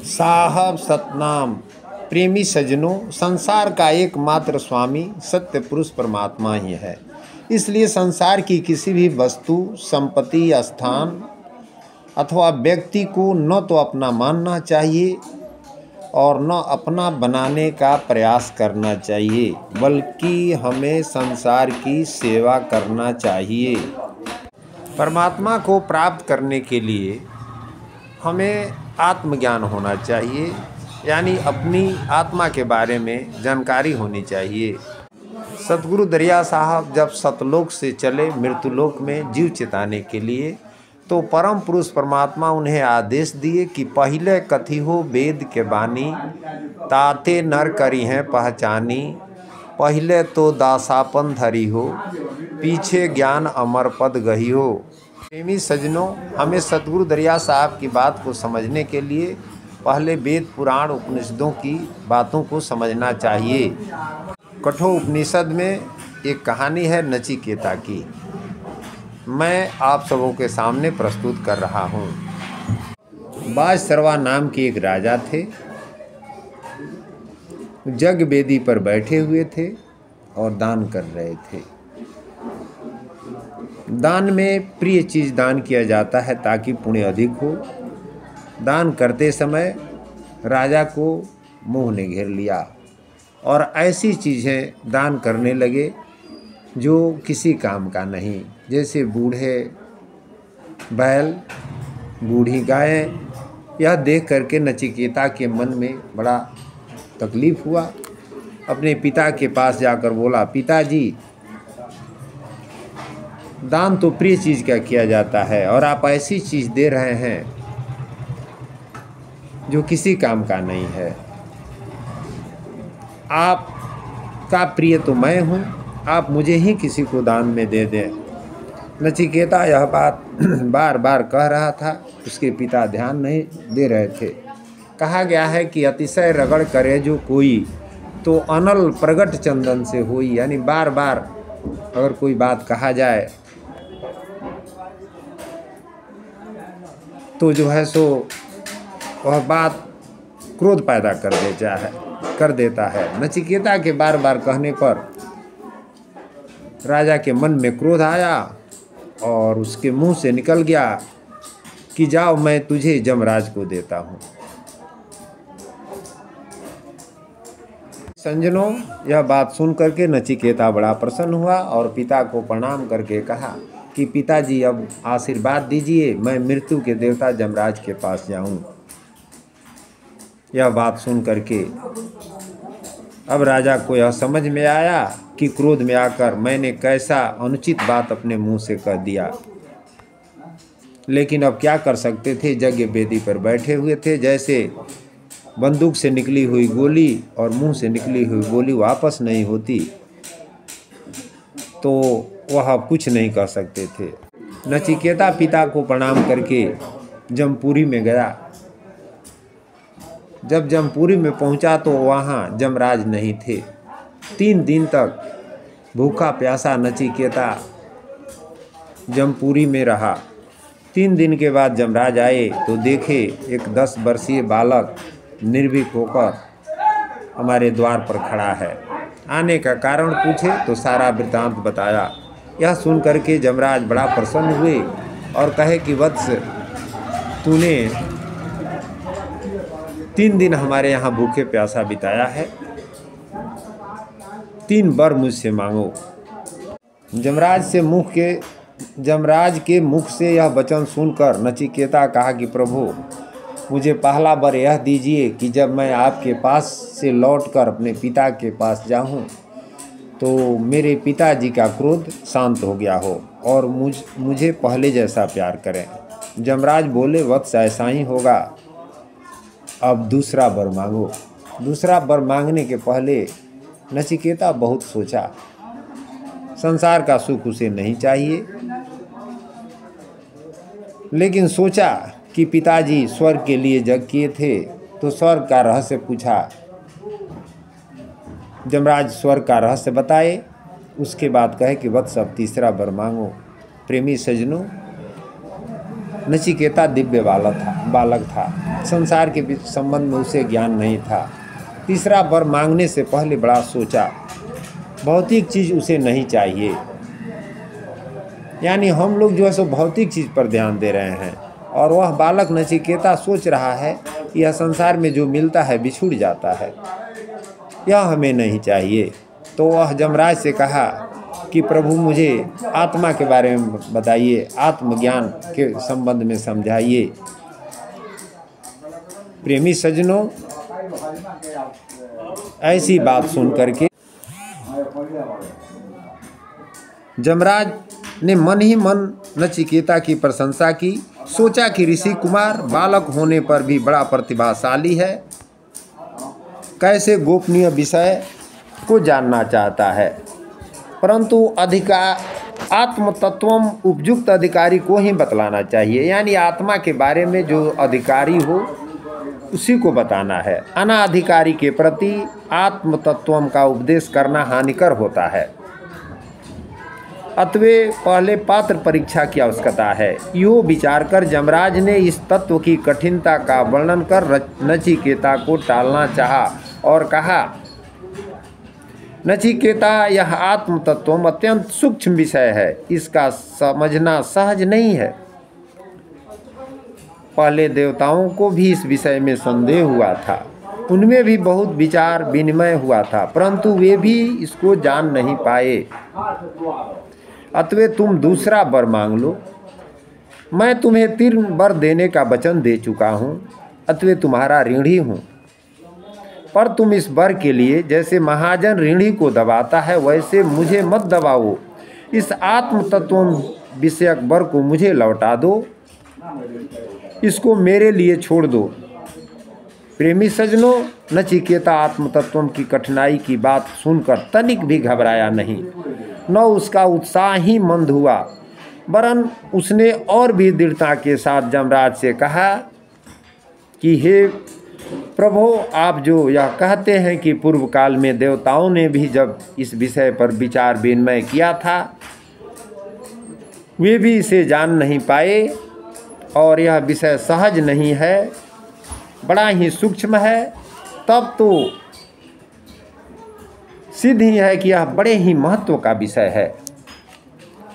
साहब सतनाम। प्रेमी सज्जनों, संसार का एकमात्र स्वामी सत्य पुरुष परमात्मा ही है। इसलिए संसार की किसी भी वस्तु, संपत्ति, स्थान अथवा व्यक्ति को न तो अपना मानना चाहिए और न अपना बनाने का प्रयास करना चाहिए, बल्कि हमें संसार की सेवा करना चाहिए। परमात्मा को प्राप्त करने के लिए हमें आत्मज्ञान होना चाहिए, यानी अपनी आत्मा के बारे में जानकारी होनी चाहिए। सतगुरु दरिया साहब जब सतलोक से चले मृत्युलोक में जीव चिताने के लिए, तो परम पुरुष परमात्मा उन्हें आदेश दिए कि पहले कथी हो वेद के बानी, ताते नर करी हैं पहचानी, पहले तो दासापन धरी हो, पीछे ज्ञान अमर पद गही हो। प्रेमी सज्जनों, हमें सतगुरु दरिया साहब की बात को समझने के लिए पहले वेद पुराण उपनिषदों की बातों को समझना चाहिए। कठोर उपनिषद में एक कहानी है नचिकेता की, मैं आप सबों के सामने प्रस्तुत कर रहा हूँ। बाजसरवा नाम के एक राजा थे। जग वेदी पर बैठे हुए थे और दान कर रहे थे। दान में प्रिय चीज़ दान किया जाता है ताकि पुण्य अधिक हो। दान करते समय राजा को मोह ने घेर लिया और ऐसी चीज़ें दान करने लगे जो किसी काम का नहीं, जैसे बूढ़े बैल, बूढ़ी गायें। यह देख करके नचिकेता के मन में बड़ा तकलीफ हुआ। अपने पिता के पास जाकर बोला, पिताजी, दान तो प्रिय चीज़ का किया जाता है और आप ऐसी चीज़ दे रहे हैं जो किसी काम का नहीं है। आपका प्रिय तो मैं हूँ, आप मुझे ही किसी को दान में दे दें। नचिकेता यह बात बार बार कह रहा था, उसके पिता ध्यान नहीं दे रहे थे। कहा गया है कि अतिशय रगड़ करे जो कोई, तो अनल प्रगट चंदन से होई, यानी बार बार अगर कोई बात कहा जाए तो जो है सो वह बात क्रोध पैदा कर देता है। नचिकेता के बार बार कहने पर राजा के मन में क्रोध आया और उसके मुंह से निकल गया कि जाओ, मैं तुझे जमराज को देता हूँ। संजनों, यह बात सुन करके नचिकेता बड़ा प्रसन्न हुआ और पिता को प्रणाम करके कहा कि पिताजी, अब आशीर्वाद दीजिए, मैं मृत्यु के देवता जमराज के पास जाऊं। यह बात सुन करके अब राजा को यह समझ में आया कि क्रोध में आकर मैंने कैसा अनुचित बात अपने मुंह से कह दिया। लेकिन अब क्या कर सकते थे, यज्ञ वेदी पर बैठे हुए थे। जैसे बंदूक से निकली हुई गोली और मुंह से निकली हुई गोली वापस नहीं होती, तो वह कुछ नहीं कर सकते थे। नचिकेता पिता को प्रणाम करके जमपुरी में गया। जब जमपुरी में पहुंचा तो वहाँ जमराज नहीं थे। 3 दिन तक भूखा प्यासा नचिकेता जमपुरी में रहा। 3 दिन के बाद जमराज आए तो देखे एक 10 वर्षीय बालक निर्भीक होकर हमारे द्वार पर खड़ा है। आने का कारण पूछे तो सारा वृत्तांत बताया। यह सुन करके जमराज बड़ा प्रसन्न हुए और कहे कि वत्स, तूने 3 दिन हमारे यहाँ भूखे प्यासा बिताया है, 3 वर मुझसे मांगो। जमराज के मुख से यह वचन सुनकर नचिकेता कहा कि प्रभु, मुझे पहला वर यह दीजिए कि जब मैं आपके पास से लौटकर अपने पिता के पास जाऊं तो मेरे पिताजी का क्रोध शांत हो गया हो और मुझे पहले जैसा प्यार करें। जमराज बोले, वत्स, ऐसा ही होगा, अब दूसरा वर मांगो। दूसरा वर मांगने के पहले नचिकेता बहुत सोचा। संसार का सुख उसे नहीं चाहिए, लेकिन सोचा कि पिताजी स्वर्ग के लिए यज्ञ किए थे तो स्वर्ग का रहस्य पूछा। जमराज स्वर्ग का रहस्य बताए। उसके बाद कहे कि वत्स, अब तीसरा वर मांगो। प्रेमी सज्जनों, नचिकेता दिव्य बालक था। संसार के संबंध में उसे ज्ञान नहीं था। तीसरा वर मांगने से पहले बड़ा सोचा। भौतिक चीज़ उसे नहीं चाहिए। यानी हम लोग जो है सो भौतिक चीज़ पर ध्यान दे रहे हैं, और वह बालक नचिकेता सोच रहा है कि यह संसार में जो मिलता है बिछुड़ जाता है, यह हमें नहीं चाहिए। तो वह यमराज से कहा कि प्रभु मुझे आत्मा के बारे में बताइए, आत्मज्ञान के संबंध में समझाइए। प्रेमी सज्जनों, ऐसी बात सुन करके यमराज ने मन ही मन नचिकेता की प्रशंसा की। सोचा कि ऋषि कुमार बालक होने पर भी बड़ा प्रतिभाशाली है, कैसे गोपनीय विषय को जानना चाहता है, परंतु आत्म तत्वम उपयुक्त अधिकारी को ही बतलाना चाहिए। यानी आत्मा के बारे में जो अधिकारी हो उसी को बताना है। अनाधिकारी के प्रति आत्म तत्वम का उपदेश करना हानिकर होता है। अतः पहले पात्र परीक्षा की आवश्यकता है। यो विचार कर यमराज ने इस तत्व की कठिनता का वर्णन कर नचिकेता को टालना चाहा और कहा, नचिकेता, यह आत्म तत्व अत्यंत सूक्ष्म विषय है, इसका समझना सहज नहीं है। पहले देवताओं को भी इस विषय में संदेह हुआ था, उनमें भी बहुत विचार विनिमय हुआ था, परंतु वे भी इसको जान नहीं पाए। अतः तुम दूसरा वर मांग लो। मैं तुम्हें 3 वर देने का वचन दे चुका हूँ, अतः तुम्हारा ऋणी हूँ। पर तुम इस वर के लिए जैसे महाजन ऋणी को दबाता है, वैसे मुझे मत दबाओ। इस आत्म तत्व विषयक वर को मुझे लौटा दो, इसको मेरे लिए छोड़ दो। प्रेमी सज्जनों, नचिकेता आत्म तत्व की कठिनाई की बात सुनकर तनिक भी घबराया नहीं, न उसका उत्साह ही मंद हुआ, वरन उसने और भी दृढ़ता के साथ यमराज से कहा कि हे प्रभु, आप जो यह कहते हैं कि पूर्व काल में देवताओं ने भी जब इस विषय पर विचार विनिमय किया था, वे भी इसे जान नहीं पाए, और यह विषय सहज नहीं है, बड़ा ही सूक्ष्म है, तब तो सिद्ध ही है कि यह बड़े ही महत्व का विषय है।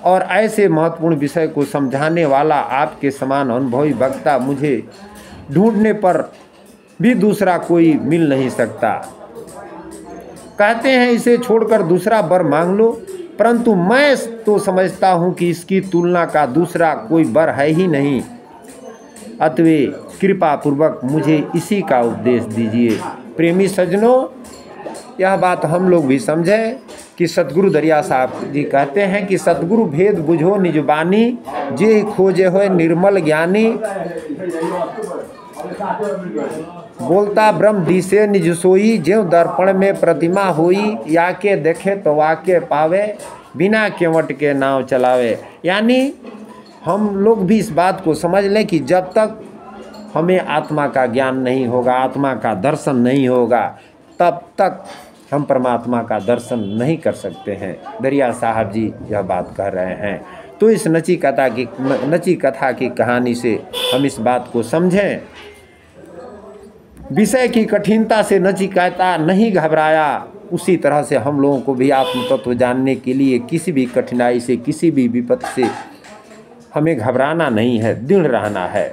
और ऐसे महत्वपूर्ण विषय को समझाने वाला आपके समान अनुभवी वक्ता मुझे ढूंढने पर भी दूसरा कोई मिल नहीं सकता। कहते हैं इसे छोड़कर दूसरा वर मांग लो, परंतु मैं तो समझता हूँ कि इसकी तुलना का दूसरा कोई वर है ही नहीं। अतः कृपा पूर्वक मुझे इसी का उपदेश दीजिए। प्रेमी सज्जनों, यह बात हम लोग भी समझें कि सतगुरु दरिया साहब जी कहते हैं कि सतगुरु भेद बुझो निजबानी, जे खोजे होए निर्मल ज्ञानी। बोलता ब्रह्म दिसे निज सोई, ज्यों दर्पण में प्रतिमा होई, या के देखे तो वाके पावे, बिना केवट के नाव चलावे। यानी हम लोग भी इस बात को समझ लें कि जब तक हमें आत्मा का ज्ञान नहीं होगा, आत्मा का दर्शन नहीं होगा, तब तक हम परमात्मा का दर्शन नहीं कर सकते हैं। दरिया साहब जी यह बात कह रहे हैं। तो इस नचिकथा की कहानी से हम इस बात को समझें। विषय की कठिनता से नचिकेता नहीं घबराया, उसी तरह से हम लोगों को भी आत्म तत्व जानने के लिए किसी भी कठिनाई से, किसी भी विपत्ति से हमें घबराना नहीं है, दृढ़ रहना है।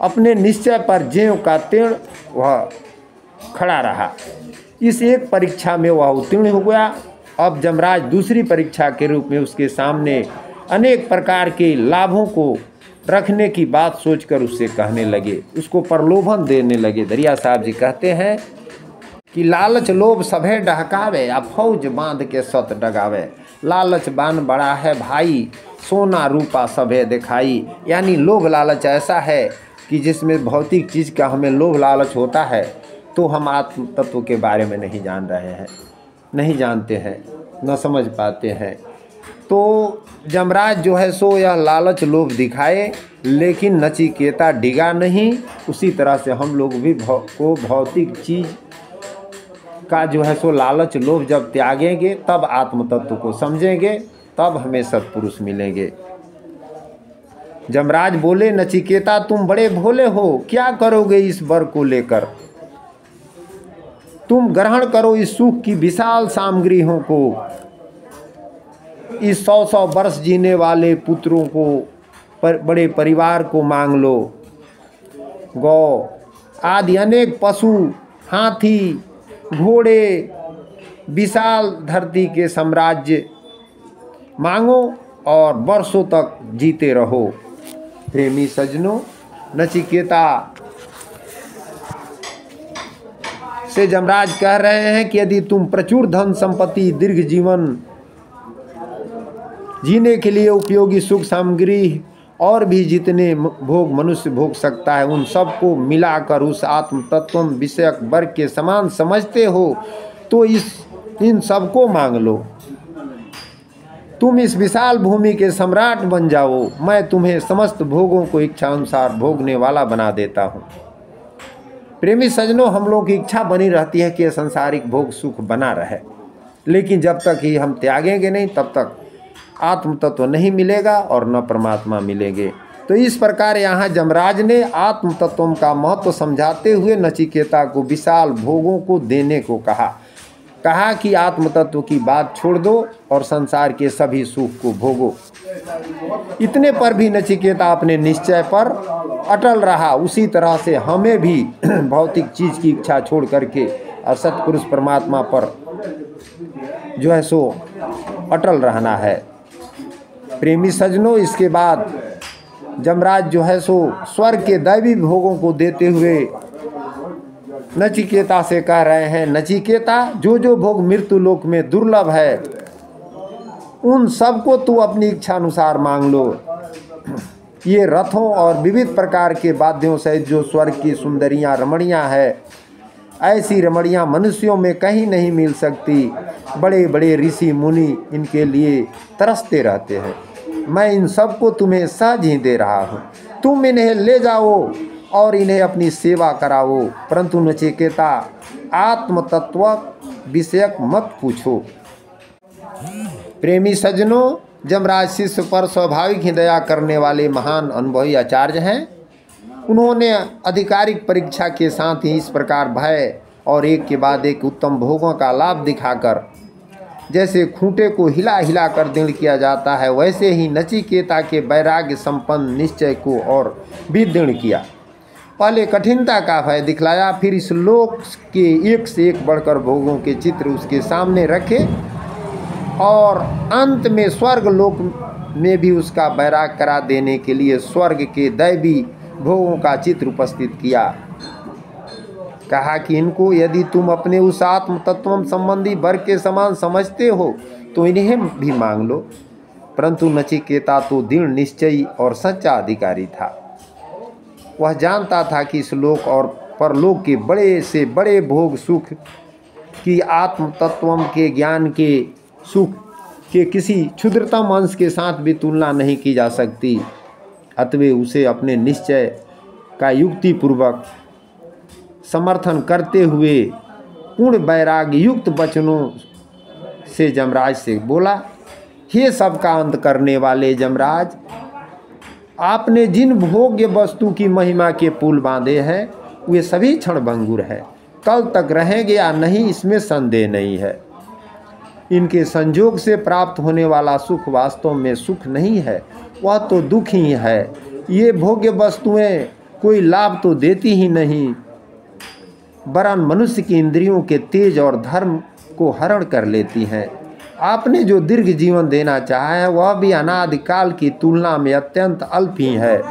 अपने निश्चय पर ज्यों का तीर्ण वह खड़ा रहा। इस एक परीक्षा में वह उत्तीर्ण हो गया। अब यमराज दूसरी परीक्षा के रूप में उसके सामने अनेक प्रकार के लाभों को रखने की बात सोचकर उससे कहने लगे, उसको प्रलोभन देने लगे। दरिया साहब जी कहते हैं कि लालच लोभ सभे डहकावे, आ फौज बांध के सत डगावे। लालच बान बड़ा है भाई, सोना रूपा सभे दिखाई। यानी लोभ लालच ऐसा है कि जिसमें भौतिक चीज़ का हमें लोभ लालच होता है, तो हम आत्म तत्व के बारे में नहीं जान रहे हैं, नहीं जानते हैं, न समझ पाते हैं। तो यमराज जो है सो यह लालच लोभ दिखाए, लेकिन नचिकेता डिगा नहीं। उसी तरह से हम लोग भी को भौतिक चीज़ का जो है सो लालच लोभ जब त्यागेंगे, तब आत्म तत्व को समझेंगे, तब हमें सत्पुरुष मिलेंगे। जमराज बोले, नचिकेता तुम बड़े भोले हो, क्या करोगे इस वर को लेकर? तुम ग्रहण करो इस सुख की विशाल सामग्रियों को, इस 100 वर्ष जीने वाले पुत्रों को, बड़े परिवार को मांग लो। गौ आदि अनेक पशु, हाथी, घोड़े, विशाल धरती के साम्राज्य मांगो और वर्षों तक जीते रहो। प्रेमी सज्जनों, नचिकेता से जमराज कह रहे हैं कि यदि तुम प्रचुर धन संपत्ति, दीर्घ जीवन जीने के लिए उपयोगी सुख सामग्री और भी जितने भोग मनुष्य भोग सकता है, उन सबको मिलाकर उस आत्म तत्व विषयक वर्ग के समान समझते हो तो इन सबको मांग लो। तुम इस विशाल भूमि के सम्राट बन जाओ, मैं तुम्हें समस्त भोगों को इच्छा अनुसार भोगने वाला बना देता हूँ। प्रेमी सज्जनों, हम लोगों की इच्छा बनी रहती है कि संसारिक भोग सुख बना रहे, लेकिन जब तक ही हम त्यागेंगे नहीं तब तक आत्म तत्व नहीं मिलेगा और न परमात्मा मिलेंगे। तो इस प्रकार यहाँ जमराज ने आत्म तत्व का महत्व समझाते हुए नचिकेता को विशाल भोगों को देने को कहा कि आत्म तत्व की बात छोड़ दो और संसार के सभी सुख को भोगो। इतने पर भी नचिकेता अपने निश्चय पर अटल रहा। उसी तरह से हमें भी भौतिक चीज की इच्छा छोड़ करके और सतपुरुष परमात्मा पर जो है सो अटल रहना है। प्रेमी सज्जनों, इसके बाद जमराज जो है सो स्वर्ग के दैवी भोगों को देते हुए नचिकेता से कह रहे हैं, नचिकेता जो भोग मृत्यु लोक में दुर्लभ है उन सबको तू अपनी इच्छा अनुसार मांग लो। ये रथों और विविध प्रकार के वाद्यों सहित जो स्वर्ग की सुंदरियां रमणियां है, ऐसी रमणियां मनुष्यों में कहीं नहीं मिल सकती। बड़े बड़े ऋषि मुनि इनके लिए तरसते रहते हैं। मैं इन सबको तुम्हें सहज ही दे रहा हूँ, तुम इन्हें ले जाओ और इन्हें अपनी सेवा कराओ, परंतु नचिकेता आत्म तत्व विषयक मत पूछो। प्रेमी सज्जनों, जमराज शिष्य पर स्वाभाविक ही दया करने वाले महान अनुभवी आचार्य हैं। उन्होंने आधिकारिक परीक्षा के साथ ही इस प्रकार भय और एक के बाद एक उत्तम भोगों का लाभ दिखाकर, जैसे खूंटे को हिला हिला कर दृढ़ किया जाता है, वैसे ही नचिकेता के वैराग्य संपन्न निश्चय को और भी दृढ़ किया। पहले कठिनता का भय दिखलाया, फिर इस लोक के एक से एक बढ़कर भोगों के चित्र उसके सामने रखे और अंत में स्वर्ग लोक में भी उसका वैराग करा देने के लिए स्वर्ग के दैवी भोगों का चित्र उपस्थित किया। कहा कि इनको यदि तुम अपने उस आत्म तत्व संबंधी वर्ग के समान समझते हो तो इन्हें भी मांग लो। परंतु नचिकेता तो दृढ़ निश्चयी और सच्चा अधिकारी था। वह जानता था कि इस लोक और परलोक के बड़े से बड़े भोग सुख की आत्म तत्व के ज्ञान के सुख के किसी क्षुद्रतम अंश के साथ भी तुलना नहीं की जा सकती। अतएव उसे अपने निश्चय का युक्तिपूर्वक समर्थन करते हुए पूर्ण वैराग्य युक्त वचनों से जमराज से बोला, हे सबका अंत करने वाले जमराज, आपने जिन भोग्य वस्तु की महिमा के पुल बांधे हैं वे सभी क्षणभंगुर है, कल तक रहेंगे या नहीं इसमें संदेह नहीं है। इनके संयोग से प्राप्त होने वाला सुख वास्तव में सुख नहीं है, वह तो दुख ही है। ये भोग्य वस्तुएं कोई लाभ तो देती ही नहीं, वरन मनुष्य की इंद्रियों के तेज और धर्म को हरण कर लेती हैं। आपने जो दीर्घ जीवन देना चाहा है वह भी अनादिकाल की तुलना में अत्यंत अल्प ही है।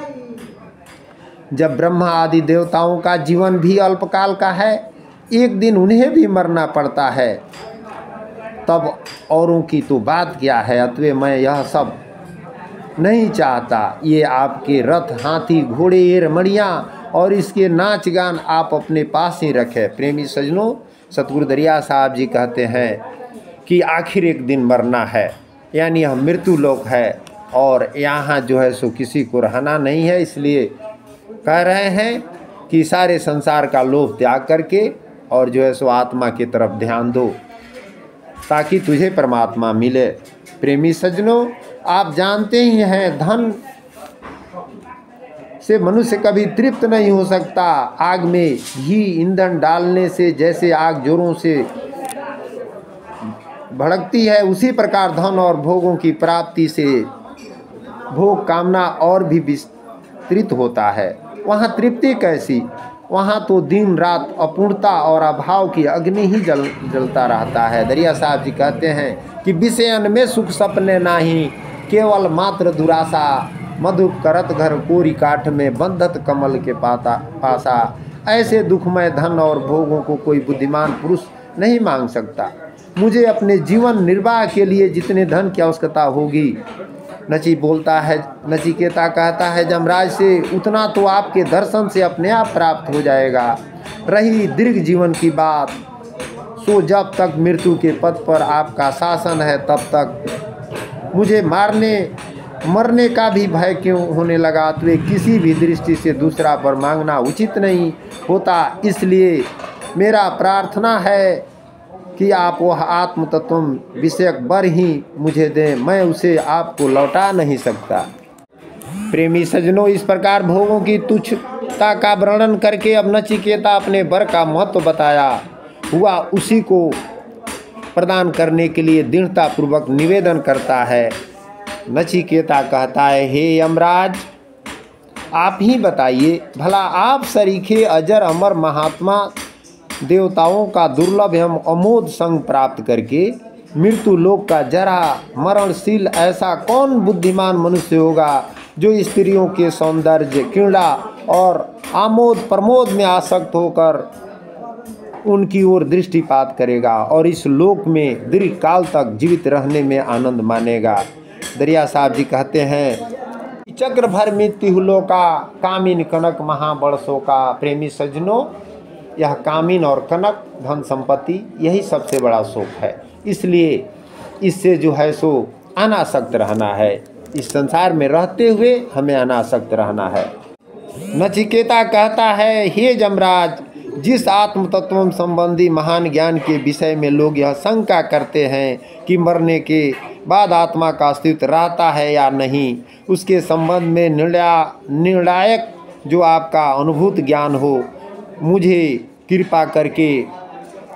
जब ब्रह्मा आदि देवताओं का जीवन भी अल्पकाल का है, एक दिन उन्हें भी मरना पड़ता है, तब औरों की तो बात क्या है। अतएव मैं यह सब नहीं चाहता। ये आपके रथ, हाथी, घोड़े, रमणियाँ और इसके नाच गान आप अपने पास ही रखें। प्रेमी सज्जनों, सतगुरु दरिया साहब जी कहते हैं कि आखिर एक दिन मरना है, यानी यह मृत्यु लोक है और यहाँ जो है सो किसी को रहना नहीं है। इसलिए कह रहे हैं कि सारे संसार का लोभ त्याग करके और जो है सो आत्मा की तरफ ध्यान दो ताकि तुझे परमात्मा मिले। प्रेमी सज्जनों, आप जानते ही हैं धन से मनुष्य कभी तृप्त नहीं हो सकता। आग में घी ईंधन डालने से जैसे आग जोरों से भड़कती है, उसी प्रकार धन और भोगों की प्राप्ति से भोग कामना और भी विस्तृत होता है। वहाँ तृप्ति कैसी? वहाँ तो दिन रात अपूर्णता और अभाव की अग्नि ही जलता रहता है। दरिया साहब जी कहते हैं कि विषयन में सुख सपने नहीं, केवल मात्र दुराशा, मधु करत घर कोरी काठ में बंधत कमल के पासा। ऐसे दुखमय धन और भोगों को कोई बुद्धिमान पुरुष नहीं मांग सकता। मुझे अपने जीवन निर्वाह के लिए जितने धन की आवश्यकता होगी, नचिकेता कहता है जमराज से, उतना तो आपके दर्शन से अपने आप प्राप्त हो जाएगा। रही दीर्घ जीवन की बात, सो जब तक मृत्यु के पद पर आपका शासन है तब तक मुझे मरने का भी भय क्यों होने लगा? तो किसी भी दृष्टि से दूसरा पर मांगना उचित नहीं होता। इसलिए मेरा प्रार्थना है कि आप वह आत्म तत्व विषयक वर ही मुझे दें, मैं उसे आपको लौटा नहीं सकता। प्रेमी सज्जनों, इस प्रकार भोगों की तुच्छता का वर्णन करके अब नचिकेता अपने वर का महत्व बताया हुआ उसी को प्रदान करने के लिए दृढ़तापूर्वक निवेदन करता है। नचिकेता कहता है, हे यमराज, आप ही बताइए, भला आप सरीखे अजर अमर महात्मा देवताओं का दुर्लभ एवं अमोघ संग प्राप्त करके मृत्यु लोक का जरा मरणशील ऐसा कौन बुद्धिमान मनुष्य होगा जो स्त्रियों के सौंदर्य, क्रीड़ा और आमोद प्रमोद में आसक्त होकर उनकी ओर दृष्टिपात करेगा और इस लोक में दीर्घ काल तक जीवित रहने में आनंद मानेगा। दरिया साहब जी कहते हैं, चक्र भर मृत्यु लोका कामिन कनक महाबड़सों का। प्रेमी सज्जनों, यह कामिन और कनक धन संपत्ति यही सबसे बड़ा शोक है। इसलिए इससे जो है सो अनासक्त रहना है। इस संसार में रहते हुए हमें अनासक्त रहना है। नचिकेता कहता है, हे जमराज, जिस आत्म तत्व संबंधी महान ज्ञान के विषय में लोग यह शंका करते हैं कि मरने के बाद आत्मा का अस्तित्व रहता है या नहीं, उसके संबंध में निर्णायक जो आपका अनुभूत ज्ञान हो, मुझे कृपा करके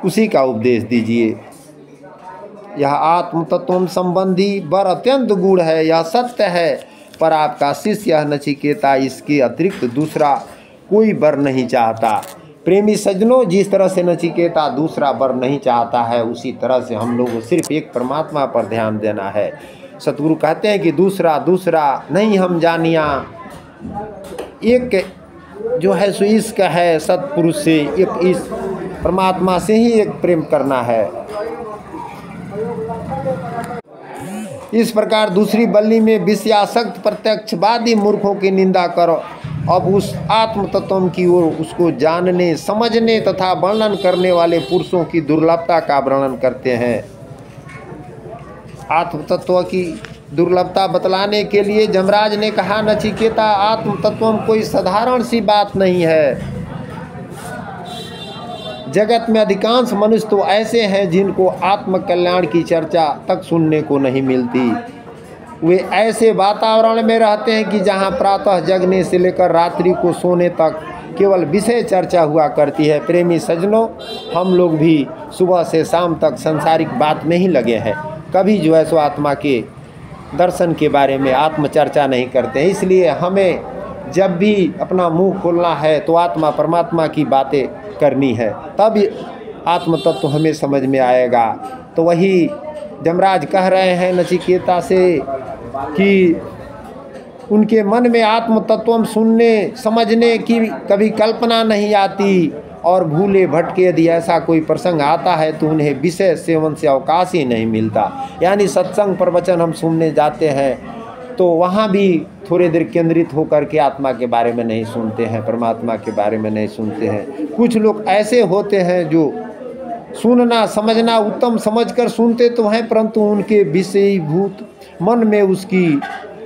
उसी का उपदेश दीजिए। यह आत्म तत्व संबंधी वर अत्यंत गूढ़ है, यह सत्य है, पर आपका शिष्य यह नचिकेता इसके अतिरिक्त दूसरा कोई वर नहीं चाहता। प्रेमी सज्जनों, जिस तरह से नचिकेता दूसरा वर नहीं चाहता है, उसी तरह से हम लोग को सिर्फ एक परमात्मा पर ध्यान देना है। सतगुरु कहते हैं कि दूसरा नहीं हम जानिया, एक जो है सो इश्क है सतपुरुष से, एक इस परमात्मा से ही एक प्रेम करना है। इस प्रकार दूसरी बल्ली में विषयासक्त प्रत्यक्षवादी मूर्खों की निंदा करो। अब उस आत्म तत्व की ओर उसको जानने, समझने तथा वर्णन करने वाले पुरुषों की दुर्लभता का वर्णन करते हैं। आत्म तत्व की दुर्लभता बतलाने के लिए जमराज ने कहा, नचिकेता, आत्म तत्व कोई साधारण सी बात नहीं है। जगत में अधिकांश मनुष्य तो ऐसे हैं जिनको आत्म कल्याण की चर्चा तक सुनने को नहीं मिलती। वे ऐसे वातावरण में रहते हैं कि जहां प्रातः जगने से लेकर रात्रि को सोने तक केवल विषय चर्चा हुआ करती है। प्रेमी सज्जनों, हम लोग भी सुबह से शाम तक सांसारिक बात में ही लगे हैं, कभी जो है सो आत्मा के दर्शन के बारे में आत्म चर्चा नहीं करते हैं। इसलिए हमें जब भी अपना मुंह खोलना है तो आत्मा परमात्मा की बातें करनी है, तब आत्म तत्व हमें समझ में आएगा। तो वही जमराज कह रहे हैं नचिकेता से कि उनके मन में आत्म तत्व सुनने समझने की कभी कल्पना नहीं आती, और भूले भटके यदि ऐसा कोई प्रसंग आता है तो उन्हें विषय सेवन से अवकाश ही नहीं मिलता। यानी सत्संग प्रवचन हम सुनने जाते हैं तो वहाँ भी थोड़ी देर केंद्रित होकर के आत्मा के बारे में नहीं सुनते हैं, परमात्मा के बारे में नहीं सुनते हैं। कुछ लोग ऐसे होते हैं जो सुनना समझना उत्तम समझकर सुनते तो हैं, परंतु उनके विषयीभूत मन में उसकी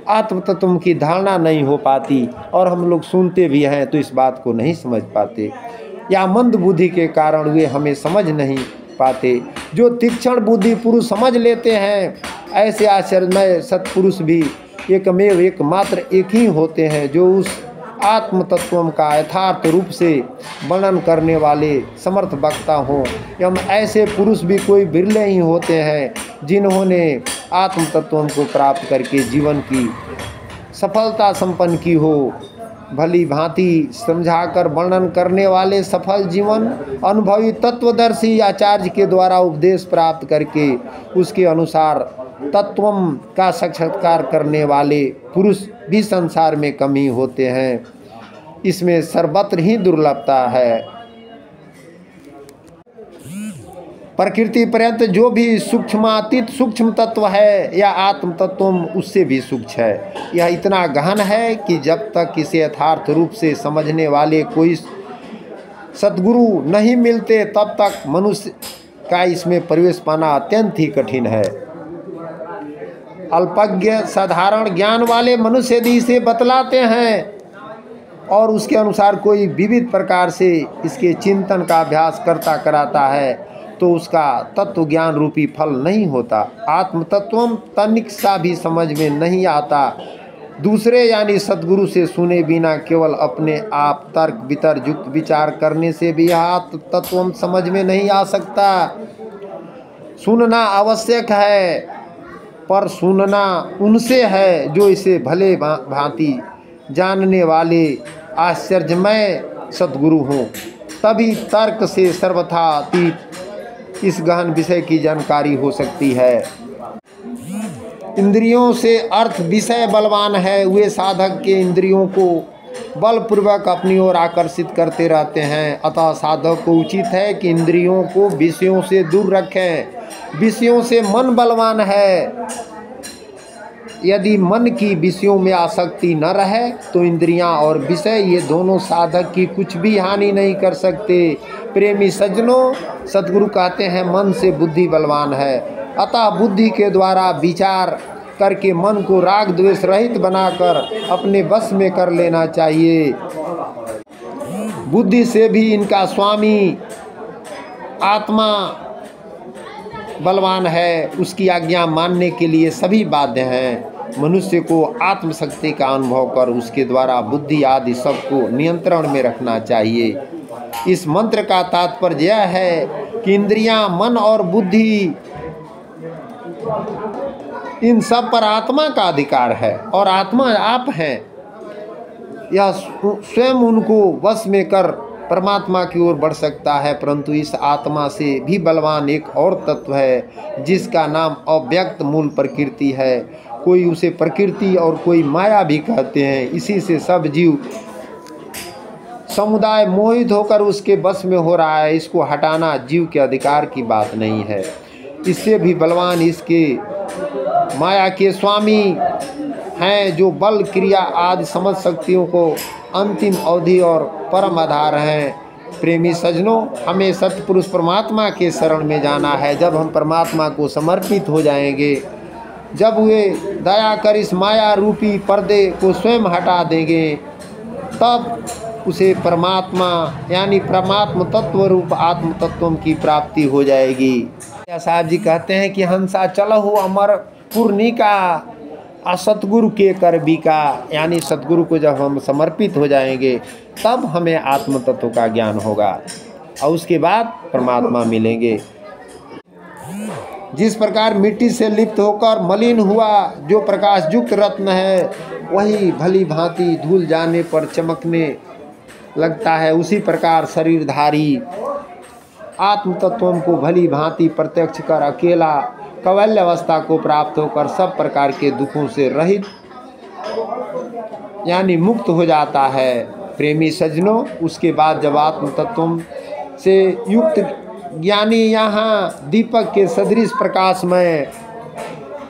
आत्म तत्व की धारणा नहीं हो पाती, और हम लोग सुनते भी हैं तो इस बात को नहीं समझ पाते, या मंद बुद्धि के कारण वे हमें समझ नहीं पाते। जो तीक्ष्ण बुद्धि पुरुष समझ लेते हैं, ऐसे आश्चर्यमय सत्पुरुष भी एकमेव एकमात्र एक ही होते हैं जो उस आत्म तत्वों का यथार्थ रूप से वर्णन करने वाले समर्थ वक्ता हों। एवं ऐसे पुरुष भी कोई बिरले ही होते हैं जिन्होंने आत्म तत्वों को प्राप्त करके जीवन की सफलता संपन्न की हो। भली भांति समझाकर वर्णन करने वाले सफल जीवन अनुभवी तत्वदर्शी आचार्य के द्वारा उपदेश प्राप्त करके उसके अनुसार तत्वम का साक्षात्कार करने वाले पुरुष भी संसार में कम ही होते हैं। इसमें सर्वत्र ही दुर्लभता है। प्रकृति पर्यंत जो भी सूक्ष्मातीत सूक्ष्म तत्व है या आत्म तत्व उससे भी सूक्ष्म है। यह इतना गहन है कि जब तक इसे यथार्थ रूप से समझने वाले कोई सद्गुरु नहीं मिलते तब तक मनुष्य का इसमें प्रवेश पाना अत्यंत ही कठिन है। अल्पज्ञ साधारण ज्ञान वाले मनुष्य यदि इसे बतलाते हैं और उसके अनुसार कोई विविध प्रकार से इसके चिंतन का अभ्यास करता कराता है तो उसका तत्व ज्ञान रूपी फल नहीं होता। आत्म तत्व तनिक सा भी समझ में नहीं आता। दूसरे यानी सद्गुरु से सुने बिना केवल अपने आप तर्क वितर्क युक्त विचार करने से भी यह आत्म तत्व समझ में नहीं आ सकता। सुनना आवश्यक है, पर सुनना उनसे है जो इसे भले भांति जानने वाले आश्चर्यमय सद्गुरु हों। तभी तर्क से सर्वथा अतीत इस गहन विषय की जानकारी हो सकती है। इंद्रियों से अर्थ विषय बलवान है, वे साधक के इंद्रियों को बलपूर्वक अपनी ओर आकर्षित करते रहते हैं। अतः साधक को उचित है कि इंद्रियों को विषयों से दूर रखें। विषयों से मन बलवान है। यदि मन की विषयों में आसक्ति न रहे तो इंद्रियां और विषय ये दोनों साधक की कुछ भी हानि नहीं कर सकते। प्रेमी सज्जनों, सद्गुरु कहते हैं मन से बुद्धि बलवान है। अतः बुद्धि के द्वारा विचार करके मन को राग द्वेष रहित बनाकर अपने वश में कर लेना चाहिए। बुद्धि से भी इनका स्वामी आत्मा बलवान है। उसकी आज्ञा मानने के लिए सभी बाध्य हैं। मनुष्य को आत्मशक्ति का अनुभव कर उसके द्वारा बुद्धि आदि सबको नियंत्रण में रखना चाहिए। इस मंत्र का तात्पर्य यह है कि इंद्रियां, मन और बुद्धि इन सब पर आत्मा का अधिकार है और आत्मा आप हैं। यह स्वयं उनको वश में कर परमात्मा की ओर बढ़ सकता है। परंतु इस आत्मा से भी बलवान एक और तत्व है जिसका नाम अव्यक्त मूल प्रकृति है। कोई उसे प्रकृति और कोई माया भी कहते हैं। इसी से सब जीव समुदाय मोहित होकर उसके बस में हो रहा है। इसको हटाना जीव के अधिकार की बात नहीं है। इससे भी बलवान इसके माया के स्वामी हैं जो बल क्रिया आदि समझ शक्तियों को अंतिम अवधि और परम आधार हैं। प्रेमी सज्जनों, हमें सत्पुरुष परमात्मा के शरण में जाना है। जब हम परमात्मा को समर्पित हो जाएंगे, जब वे दया कर इस माया रूपी पर्दे को स्वयं हटा देंगे, तब उसे परमात्मा यानी परमात्म तत्व रूप आत्म तत्व की प्राप्ति हो जाएगी। साहब जी कहते हैं कि हंसा चलहु अमर पूर्णिका सतगुरु के कर बिका, यानी सतगुरु को जब हम समर्पित हो जाएंगे तब हमें आत्म तत्व का ज्ञान होगा और उसके बाद परमात्मा मिलेंगे। जिस प्रकार मिट्टी से लिप्त होकर मलिन हुआ जो प्रकाश युक्त रत्न है, वही भली भांति धूल जाने पर चमकने लगता है, उसी प्रकार शरीरधारी आत्म तत्वों को भली भांति प्रत्यक्ष कर अकेला कैवल्य अवस्था को प्राप्त होकर सब प्रकार के दुखों से रहित यानी मुक्त हो जाता है। प्रेमी सज्जनों, उसके बाद जब आत्म तत्व से युक्त ज्ञानी यहाँ दीपक के सदृश प्रकाशमय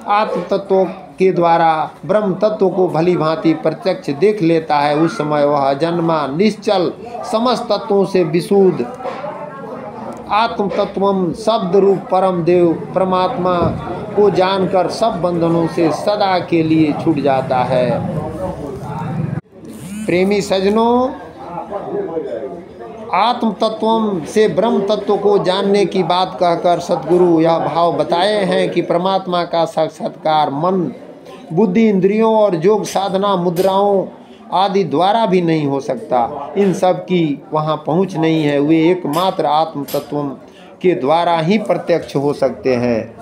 आत्म तत्व के द्वारा ब्रह्म तत्व को भली भांति प्रत्यक्ष देख लेता है, उस समय वह जन्मा निश्चल समस्त तत्वों से विशुद्ध आत्म तत्वम शब्द रूप परम देव परमात्मा को जानकर सब बंधनों से सदा के लिए छूट जाता है। प्रेमी सज्जनों, आत्म तत्वम से ब्रह्म तत्व को जानने की बात कहकर सद्गुरु यह भाव बताए हैं कि परमात्मा का साक्षात्कार मन, बुद्धि, इंद्रियों और योग साधना मुद्राओं आदि द्वारा भी नहीं हो सकता। इन सब की वहाँ पहुँच नहीं है। वे एकमात्र आत्म तत्व के द्वारा ही प्रत्यक्ष हो सकते हैं।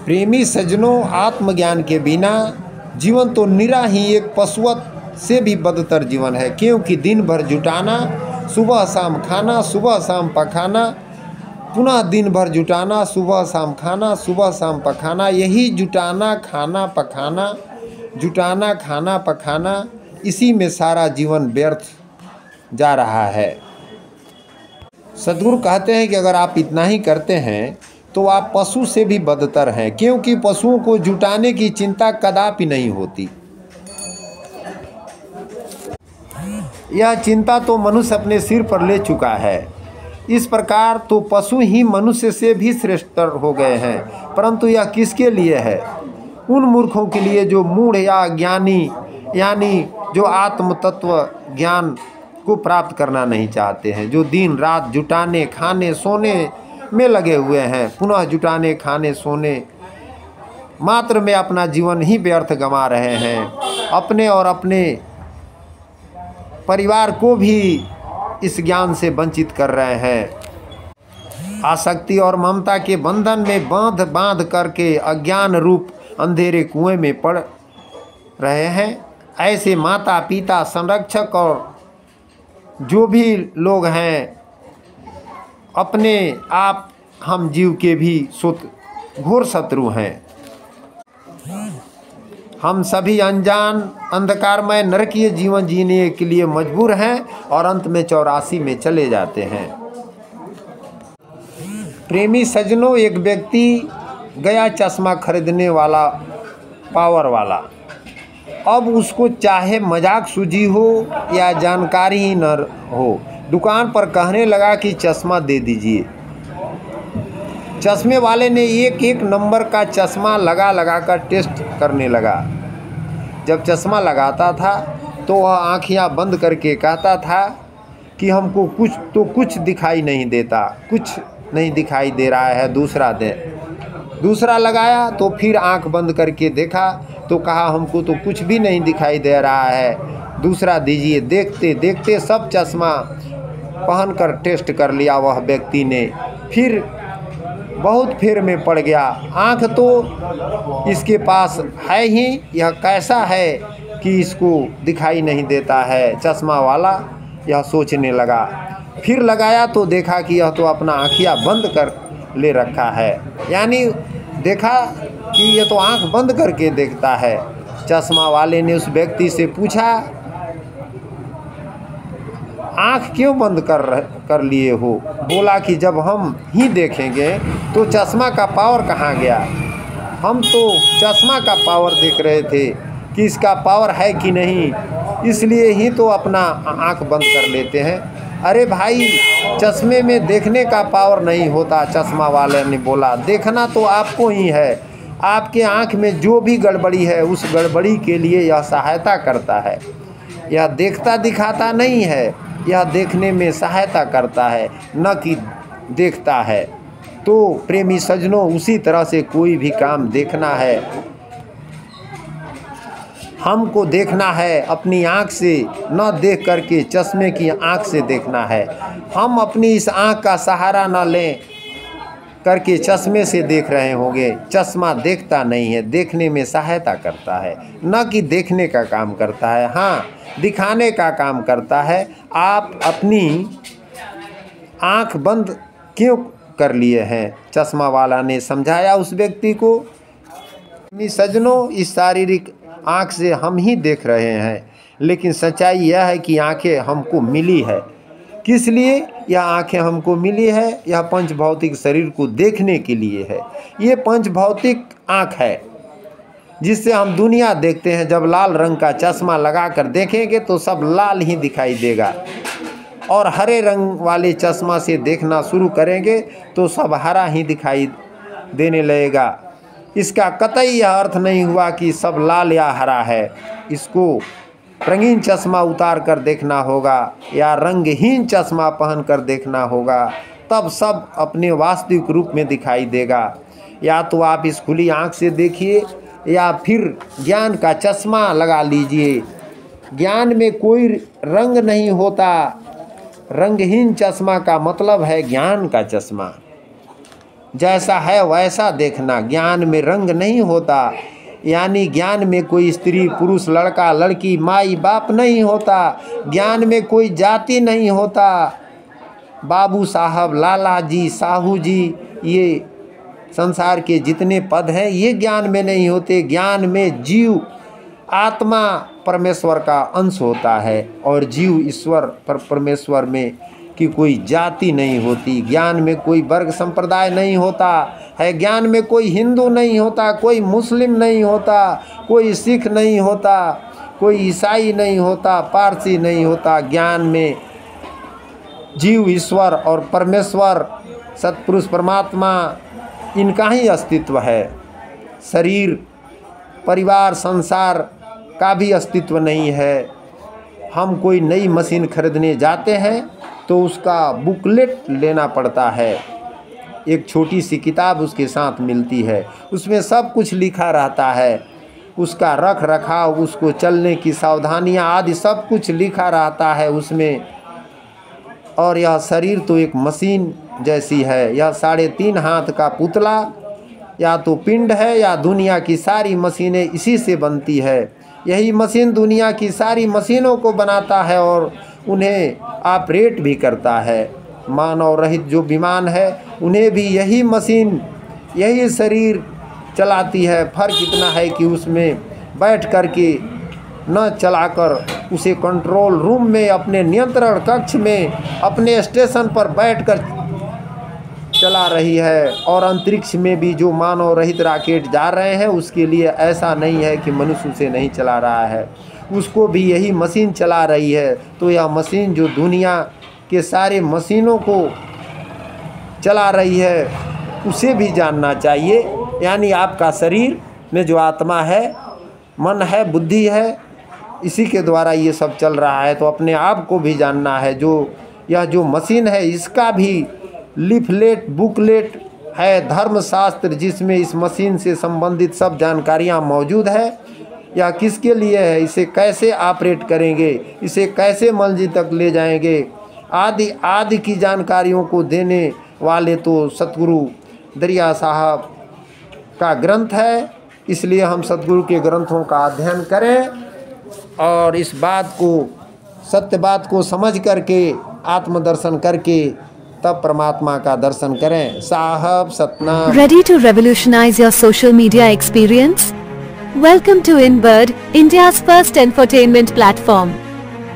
प्रेमी सज्जनों, आत्मज्ञान के बिना जीवन तो निरा ही एक पशुवत से भी बदतर जीवन है, क्योंकि दिन भर जुटाना, सुबह शाम खाना, सुबह शाम पखाना, पुनः दिन भर जुटाना, सुबह शाम खाना, सुबह शाम पखाना, यही जुटाना खाना पखाना, जुटाना खाना पखाना, इसी में सारा जीवन व्यर्थ जा रहा है। सद्गुरु कहते हैं कि अगर आप इतना ही करते हैं तो आप पशु से भी बदतर हैं, क्योंकि पशुओं को जुटाने की चिंता कदापि नहीं होती। यह चिंता तो मनुष्य अपने सिर पर ले चुका है। इस प्रकार तो पशु ही मनुष्य से भी श्रेष्ठतर हो गए हैं। परंतु यह किसके लिए है? उन मूर्खों के लिए जो मूढ़ या ज्ञानी, यानी जो आत्म तत्व ज्ञान को प्राप्त करना नहीं चाहते हैं, जो दिन रात जुटाने खाने सोने में लगे हुए हैं, पुनः जुटाने खाने सोने मात्र में अपना जीवन ही व्यर्थ गंवा रहे हैं। अपने और अपने परिवार को भी इस ज्ञान से वंचित कर रहे हैं। आसक्ति और ममता के बंधन में बांध बांध करके अज्ञान रूप अंधेरे कुएं में पड़ रहे हैं। ऐसे माता पिता, संरक्षक और जो भी लोग हैं, अपने आप हम जीव के भी घोर शत्रु हैं। हम सभी अनजान अंधकारमय नरकीय जीवन जीने के लिए मजबूर हैं और अंत में 84 में चले जाते हैं। प्रेमी सज्जनों, एक व्यक्ति गया चश्मा खरीदने वाला, पावर वाला। अब उसको चाहे मजाक सूझी हो या जानकारी ही न हो, दुकान पर कहने लगा कि चश्मा दे दीजिए। चश्मे वाले ने एक एक नंबर का चश्मा लगा लगा कर टेस्ट करने लगा। जब चश्मा लगाता था तो वह आँखियाँ बंद करके कहता था कि हमको कुछ दिखाई नहीं देता, कुछ नहीं दिखाई दे रहा है, दूसरा दे। दूसरा लगाया तो फिर आँख बंद करके देखा तो कहा हमको तो कुछ भी नहीं दिखाई दे रहा है, दूसरा दीजिए। देखते देखते सब चश्मा पहनकर टेस्ट कर लिया वह व्यक्ति ने। फिर बहुत फेर में पड़ गया। आँख तो इसके पास है ही, यह कैसा है कि इसको दिखाई नहीं देता है। चश्मा वाला यह सोचने लगा। फिर लगाया तो देखा कि यह तो अपना आँखियाँ बंद कर ले रखा है, यानी देखा कि यह तो आँख बंद करके देखता है। चश्मा वाले ने उस व्यक्ति से पूछा, आँख क्यों बंद कर लिए हो? बोला कि जब हम ही देखेंगे तो चश्मा का पावर कहाँ गया। हम तो चश्मा का पावर देख रहे थे कि इसका पावर है कि नहीं, इसलिए ही तो अपना आँख बंद कर लेते हैं। अरे भाई, चश्मे में देखने का पावर नहीं होता, चश्मा वाले ने बोला। देखना तो आपको ही है। आपके आँख में जो भी गड़बड़ी है उस गड़बड़ी के लिए यह सहायता करता है। यह देखता दिखाता नहीं है, यह देखने में सहायता करता है, न कि देखता है। तो प्रेमी सज्जनों, उसी तरह से कोई भी काम देखना है, हमको देखना है अपनी आँख से, न देख करके चश्मे की आँख से देखना है। हम अपनी इस आँख का सहारा न लें करके चश्मे से देख रहे होंगे। चश्मा देखता नहीं है, देखने में सहायता करता है, न कि देखने का काम करता है। हाँ, दिखाने का काम करता है। आप अपनी आँख बंद क्यों कर लिए हैं? चश्मा वाला ने समझाया उस व्यक्ति को। सज्जनों, इस शारीरिक आँख से हम ही देख रहे हैं, लेकिन सच्चाई यह है कि आँखें हमको मिली है। किस लिए यह आँखें हमको मिली है? यह पंच भौतिक शरीर को देखने के लिए है। ये पंच भौतिक आँख है जिससे हम दुनिया देखते हैं। जब लाल रंग का चश्मा लगा कर देखेंगे तो सब लाल ही दिखाई देगा, और हरे रंग वाले चश्मा से देखना शुरू करेंगे तो सब हरा ही दिखाई देने लगेगा। इसका कतई यह अर्थ नहीं हुआ कि सब लाल या हरा है। इसको रंगीन चश्मा उतार कर देखना होगा या रंगहीन चश्मा पहन कर देखना होगा, तब सब अपने वास्तविक रूप में दिखाई देगा। या तो आप इस खुली आँख से देखिए या फिर ज्ञान का चश्मा लगा लीजिए, ज्ञान में कोई रंग नहीं होता। रंगहीन चश्मा का मतलब है ज्ञान का चश्मा। जैसा है वैसा देखना, ज्ञान में रंग नहीं होता। यानी ज्ञान में कोई स्त्री पुरुष लड़का लड़की माई बाप नहीं होता। ज्ञान में कोई जाति नहीं होता। बाबू साहब, लाला जी, साहू जी, ये संसार के जितने पद हैं ये ज्ञान में नहीं होते। ज्ञान में जीव आत्मा परमेश्वर का अंश होता है और जीव ईश्वर परमेश्वर में कि कोई जाति नहीं होती। ज्ञान में कोई वर्ग संप्रदाय नहीं होता है। ज्ञान में कोई हिंदू नहीं होता, कोई मुस्लिम नहीं होता, कोई सिख नहीं होता, कोई ईसाई नहीं होता, पारसी नहीं होता। ज्ञान में जीव ईश्वर और परमेश्वर सतपुरुष परमात्मा इनका ही अस्तित्व है। शरीर परिवार संसार का भी अस्तित्व नहीं है। हम कोई नई मशीन खरीदने जाते हैं तो उसका बुकलेट लेना पड़ता है। एक छोटी सी किताब उसके साथ मिलती है, उसमें सब कुछ लिखा रहता है। उसका रख रखाव, उसको चलने की सावधानियां आदि सब कुछ लिखा रहता है उसमें। और यह शरीर तो एक मशीन जैसी है। यह 3.5 हाथ का पुतला या तो पिंड है या दुनिया की सारी मशीनें इसी से बनती है। यही मशीन दुनिया की सारी मशीनों को बनाता है और उन्हें ऑपरेट भी करता है। मानव रहित जो विमान है उन्हें भी यही मशीन यही शरीर चलाती है। फ़र्क इतना है कि उसमें बैठ कर के न चलाकर उसे कंट्रोल रूम में अपने नियंत्रण कक्ष में अपने स्टेशन पर बैठकर चला रही है। और अंतरिक्ष में भी जो मानव रहित रॉकेट जा रहे हैं उसके लिए ऐसा नहीं है कि मनुष्य उसे नहीं चला रहा है, उसको भी यही मशीन चला रही है। तो यह मशीन जो दुनिया के सारे मशीनों को चला रही है उसे भी जानना चाहिए। यानी आपका शरीर में जो आत्मा है, मन है, बुद्धि है, इसी के द्वारा ये सब चल रहा है। तो अपने आप को भी जानना है। यह जो मशीन है इसका भी लिफलेट बुकलेट है, धर्मशास्त्र, जिसमें इस मशीन से संबंधित सब जानकारियाँ मौजूद है। यह किसके लिए है, इसे कैसे ऑपरेट करेंगे, इसे कैसे मंजिल तक ले जाएंगे, आदि आदि की जानकारियों को देने वाले तो सतगुरु दरिया साहब का ग्रंथ है। इसलिए हम सतगुरु के ग्रंथों का अध्ययन करें और इस बात को, सत्य बात को समझ करके आत्मदर्शन करके तब परमात्मा का दर्शन करें। साहब Satnam. Ready to revolutionize your social media experience? Welcome to InBird, India's first infotainment platform.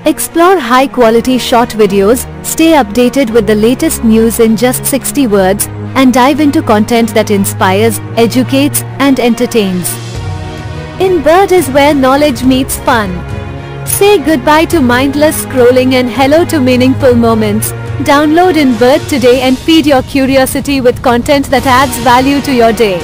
Explore high-quality short videos, stay updated with the latest news in just 60 words, and dive into content that inspires, educates, and entertains. InBird is where knowledge meets fun. Say goodbye to mindless scrolling and hello to meaningful moments. Download InBird today and feed your curiosity with content that adds value to your day.